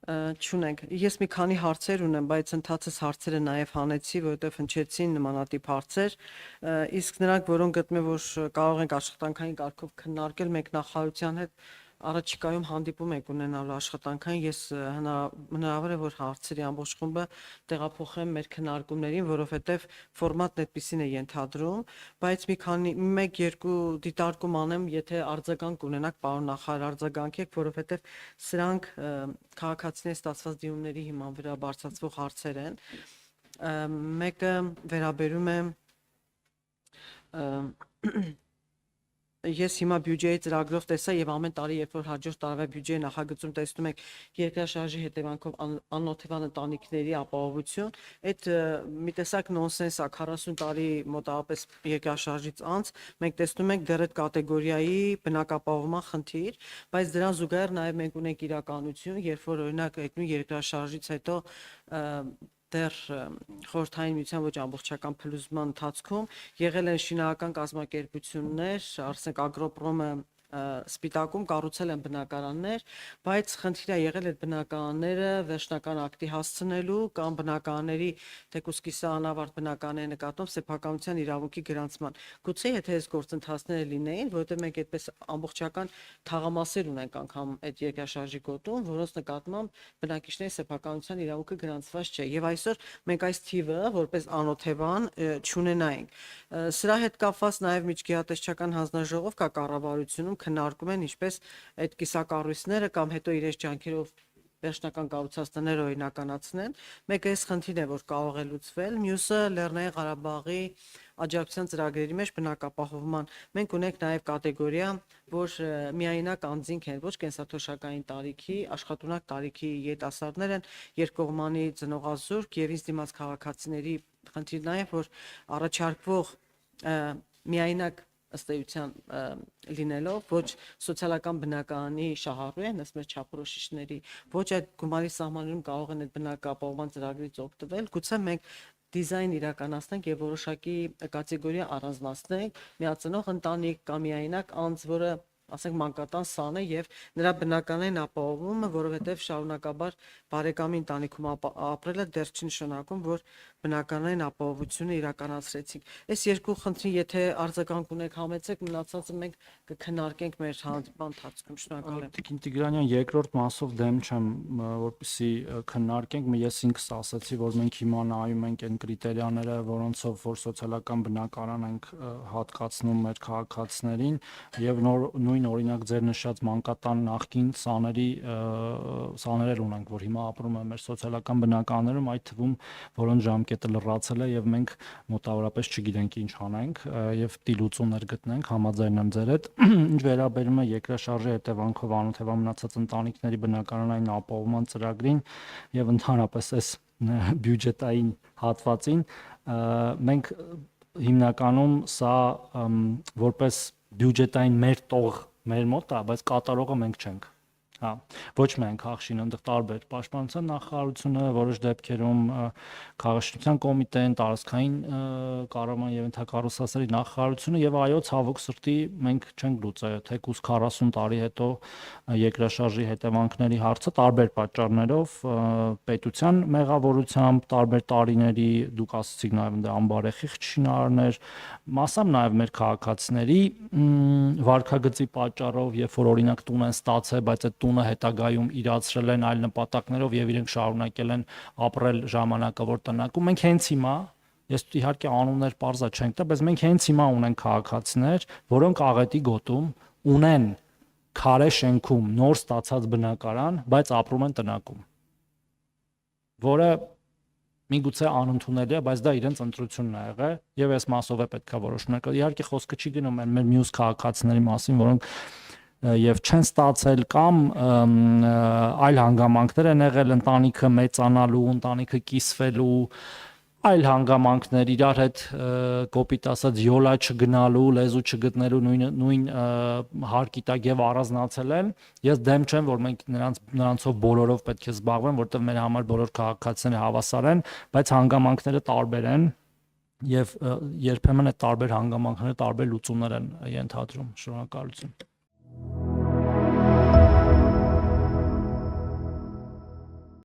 Չունենք։ Ես մի քանի հարցեր ունեմ, բայց ընդհանրապես հարցերը նաև հանեցի, որովհետև հնչեցին նմանատիպ հարցեր, իսկ նրանք, որոնք գտնում եմ, որ կարող ենք աշխատանքային կարգով քննարկել, մենք նախարարության հետ առաջիկայում հանդիպում եք ունենալու աշխատանքային, ես հնարավոր է, որ հարցերի ամբողջ խումբը տեղափոխեմ մեր քննարկումներին, որովհետև ֆորմատն այդպեսին է ենթադրում, բայց մի քանի 1-2 դիտարկում անեմ, եթե արձագանք ունենաք, պարոն նախարար, արձագանքեք, որովհետև սրանք քաղաքացիների ստացված դիմումների հիման վրա բարձրացվող հարցեր են։ Մեկը վերաբերում է Ես հիմա բյուջեի ծրագրով տեսա եւ ամեն տարի, երբ որ հաջորդ տարվա բյուջեի նախագծում տեսնում եք երկրաշարժի հետևանքով անօթևան ընտանիքների ապահովություն, այդ մի տեսակ նոնսենս է, 40 տարի մոտավորապես երկրաշարժից անց մենք տեսնում ենք դեռ այդ կատեգորիայի բնակապահովման խնդիր, բայց դրան զուգահեռ նաեւ մենք ունենք իրականություն, երբ որ օրինակ այդ նույն երկրաշարժից հետո դեռ խորհրդային միության ոչ ամբողջական փլուզման ընթացքում եղել են շինարարական կազմակերպություններ, ասենք Ագրոպրոմը Սպիտակում կառուցել են բնակարաններ, բայց խնդիրը եղել այդ բնակարանները վերջնական ակտի հասցնելու կամ բնակարանների թեկուզ կիսաանավարտ բնակարանների նկատմամբ սեփականության իրավունքի գրանցման։ Գուցե եթե այս գործընթացները լինեին, որովհետև մենք այդպես ամբողջական թաղամասեր ունենք անգամ այդ երկրաշարժի գոտում, որոնց նկատմամբ բնակիչների սեփականության իրավունքը գրանցված չէ։ Եվ այսօր մենք այս թիվը որպես անօթևան չունենայինք։ Սրա հետ կապված նաև միջգերատեսչական հանձնաժողով կա կառավարությունում քննարկում են ինչպես այդ կիսակառույցները կամ հետո իրենց ջանքերով վերջնական կառուցած տները օրինականացնեն։ Մեկը այս խնդիրն է, որ կարող է լուծվել, մյուսը Լեռնային Ղարաբաղի աջակցության ծրագրերի մեջ բնակապահովման։ Մենք ունենք նաև կատեգորիա, որ միայնակ անձինք են, ոչ կենսաթոշակային տարիքի, աշխատունակ տարիքի երիտասարդներ են, երկկողմանի ծնողազուրկ եւ ինձ դիմաց քաղաքացիների խնդիրն է, որ առաջարկվող միայնակ ըստ էության լինելով ոչ սոցիալական բնակարանի շահառու են, ըստ մեր չափորոշիչների, ոչ այդ գումարի սահմաններում կարող են այդ բնակապահովման ծրագրից օգտվել, գուցե մենք դիզայն իրականացնենք եւ որոշակի կատեգորիա առանձնացնենք, միածնող ընտանիք կամ միայնակ անձ, որը ասենք մանկատան սան է եւ նրա բնականային ապահովումը, որովհետեւ շարունակաբար բարեկամի ընտանիքում ապրելը դեռ չի նշանակում, որ բնականային ապահովությունը իրականացրեցինք։ Այս երկու խնդրին եթե արձագանք ունեք, համեցեք, մնացածը մենք կքննարկենք մեր հանդիպման ընթացքում։ Շնորհակալ եմ։ Տիկին Տիգրանյան, երկրորդ մասով դեմ չեմ, որպեսզի քննարկենք, ես ինքս ասացի, որ մենք հիմա նայում ենք այն կրիտերիաները, որոնցով որ սոցիալական բնակարան ենք հատկացնում մեր քաղաքացիներին եւ նույն օրինակ ձեր նշած մանկատան նախկին սաներ ունենք, որ հիմա ապրում են մեր սոցիալական բնակարաններում, այդ թվում որոնց ժամկետը լրացել է եւ մենք մոտավորապես չգիտենք ինչ անենք եւ պիտի լուծումներ գտնենք, համաձայն եմ ձեր հետ։ Ինչ վերաբերում է երկրաշարժի հետևանքով անօթևան մնացած ընտանիքների բնակարանային ապահովման ծրագրին եւ ընդհանրապես այս բյուջետային հատվածին, մենք հիմնականում սա որպես բյուջետային մեր տող մեր մոտ է, բայց կատարողը մենք չենք։ Հա, ոչ միայն Քաղաքաշինը, այնտեղ տարբեր պաշտպանության նախարարությունը, որոշ դեպքերում քաղաքաշինության կոմիտեն, տարածքային կառավարման եւ ենթակառուցվածքների նախարարությունը եւ այո, ցավոք սրտի մենք չենք լուծել թեկուզ 40 տարի հետո երկրաշարժի հետևանքների հարցը տարբեր պատճառներով, պետության մեղավորությամբ, տարբեր տարիների, դուք ասացիք նաեւ ընդ անբարեխիղճ շինարարներ, մասամբ նաեւ մեր քաղաքացիների վարկագծի պատճառով, երբ որ օրինակ տուն են ստացել, բայց այդ տունը հետագայում իրացրել են այլ նպատակներով եւ իրենք շարունակել են ապրել ժամանակավոր տնակում։ Մենք հենց հիմա, ես իհարկե անուններ պարզա չենք տա, բայց մենք հենց հիմա ունենք քաղաքացիներ, որոնք աղետի գոտում ունեն քարե շենքում նոր ստացած բնակարան, բայց ապրում են տնակում, որը միգուցե անընդունելի է, բայց դա իրենց ընտրությունն է եղել եւ այս մասով է պետքա որոշումներ կա։ Իհարկե խոսքը չի գնում մեր մյուս քաղաքացիների մասին, որոնք եւ չեն ստացել կամ այլ հանգամանքներ են եղել ընտանիքը մեծանալու, ընտանիքը կիսվելու, այլ հանգամանքներ իրար հետ կոպիտ ասած յոլա չգնալու, լեզու չգտնելու նույն հարկի տակ եւ առանձնացել են։ Ես դեմ չեմ, որ մենք նրանցով բոլորով պետք է զբաղվենք, որտեղ մեր համար բոլոր քաղաքացիները հավասար են, բայց հանգամանքները տարբեր են եւ երբեմն այդ տարբեր հանգամանքները տարբեր լուծումներ են ենթադրում։ Շնորհակալություն։